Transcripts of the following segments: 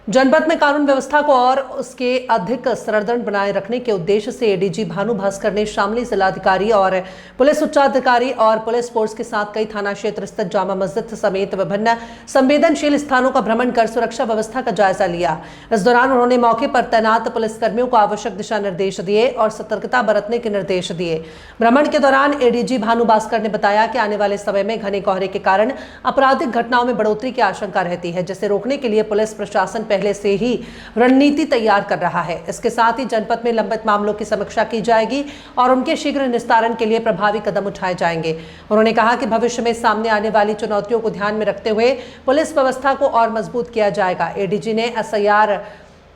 जनपद में कानून व्यवस्था को और उसके अधिक सुदृढ़ बनाए रखने के उद्देश्य से एडीजी भानु भास्कर ने शामली जिलाधिकारी और पुलिस उच्चाधिकारी और पुलिस फोर्स के साथ कई थाना क्षेत्र स्थित जामा मस्जिद समेत विभिन्न संवेदनशील स्थानों का भ्रमण कर सुरक्षा व्यवस्था का जायजा लिया। इस दौरान उन्होंने मौके पर तैनात पुलिसकर्मियों को आवश्यक दिशा निर्देश दिए और सतर्कता बरतने के निर्देश दिए। भ्रमण के दौरान एडीजी भानु भास्कर ने बताया कि आने वाले समय में घने कोहरे के कारण आपराधिक घटनाओं में बढ़ोतरी की आशंका रहती है, जिसे रोकने के लिए पुलिस प्रशासन पहले से ही रणनीति तैयार कर रहा है। इसके साथ ही जनपद में लंबित मामलों की समीक्षा की जाएगी और उनके शीघ्र निस्तारण के लिए प्रभावी कदम उठाए जाएंगे। उन्होंने कहा कि भविष्य में सामने आने वाली चुनौतियों को ध्यान में रखते हुए पुलिस व्यवस्था को और मजबूत किया जाएगा। एडीजी ने एसआईआर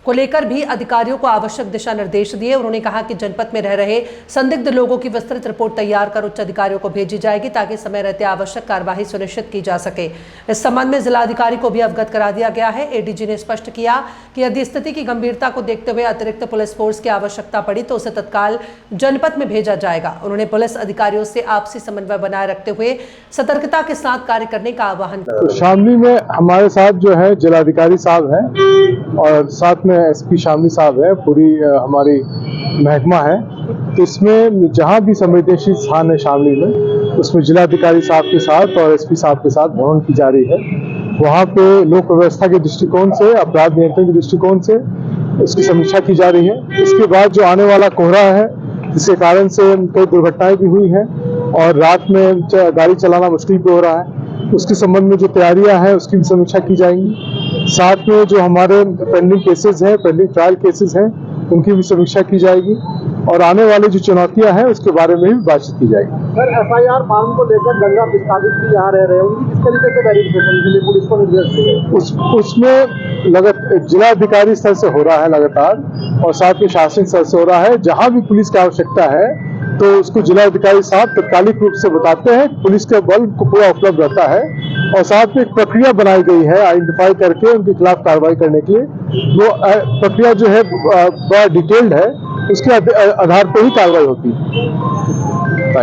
को लेकर भी अधिकारियों को आवश्यक दिशा निर्देश दिए। उन्होंने कहा कि जनपद में रह रहे संदिग्ध लोगों की विस्तृत रिपोर्ट तैयार कर उच्च अधिकारियों को भेजी जाएगी ताकि समय रहते आवश्यक कार्यवाही सुनिश्चित की जा सके। इस संबंध में जिलाधिकारी को भी अवगत करा दिया गया है। एडीजी ने स्पष्ट किया कि यदि स्थिति की गंभीरता को देखते हुए अतिरिक्त पुलिस फोर्स की आवश्यकता पड़ी तो उसे तत्काल जनपद में भेजा जाएगा। उन्होंने पुलिस अधिकारियों से आपसी समन्वय बनाए रखते हुए सतर्कता के साथ कार्य करने का आह्वान किया। शामली में हमारे साथ जो है जिलाधिकारी साहब हैं और साथ में एसपी शामली साहब है, पूरी हमारी महकमा है। तो इसमें जहां भी संवेदनशील स्थान है शामली में, उसमें जिलाधिकारी साहब के साथ और एसपी साहब के साथ भ्रमण की जा रही है। वहां पे लोक व्यवस्था के दृष्टिकोण से, अपराध नियंत्रण के दृष्टिकोण से उसकी समीक्षा की जा रही है। इसके बाद जो आने वाला कोहरा है, जिसके कारण से कई दुर्घटनाएं भी हुई हैं और रात में गाड़ी चलाना मुश्किल भी हो रहा है, उसके संबंध में जो तैयारियां हैं उसकी भी समीक्षा की जाएंगी। साथ में जो हमारे पेंडिंग केसेस हैं, पेंडिंग ट्रायल केसेस हैं, उनकी भी समीक्षा की जाएगी और आने वाली जो चुनौतियां हैं उसके बारे में भी बातचीत की जाएगी। सर, एफआईआर फॉर्म को लेकर दंगा प्रस्तावित भी यहाँ रह रहे हैं, उनकी किस तरीके से वेरिफिकेशन के लिए पुलिस को निर्देश दिए? उसमें लगातार जिलाधिकारी स्तर से हो रहा है लगातार और साथ में शासनिक स्तर से हो रहा है। जहां भी पुलिस की आवश्यकता है तो उसको जिलाधिकारी साहब तत्कालिक रूप से बताते हैं। पुलिस का बल को पूरा उपलब्ध रहता है और साथ में एक प्रक्रिया बनाई गई है आइडेंटिफाई करके उनके खिलाफ कार्रवाई करने के लिए। वो प्रक्रिया जो है बड़ा डिटेल्ड है, उसके आधार पर ही कार्रवाई होती है।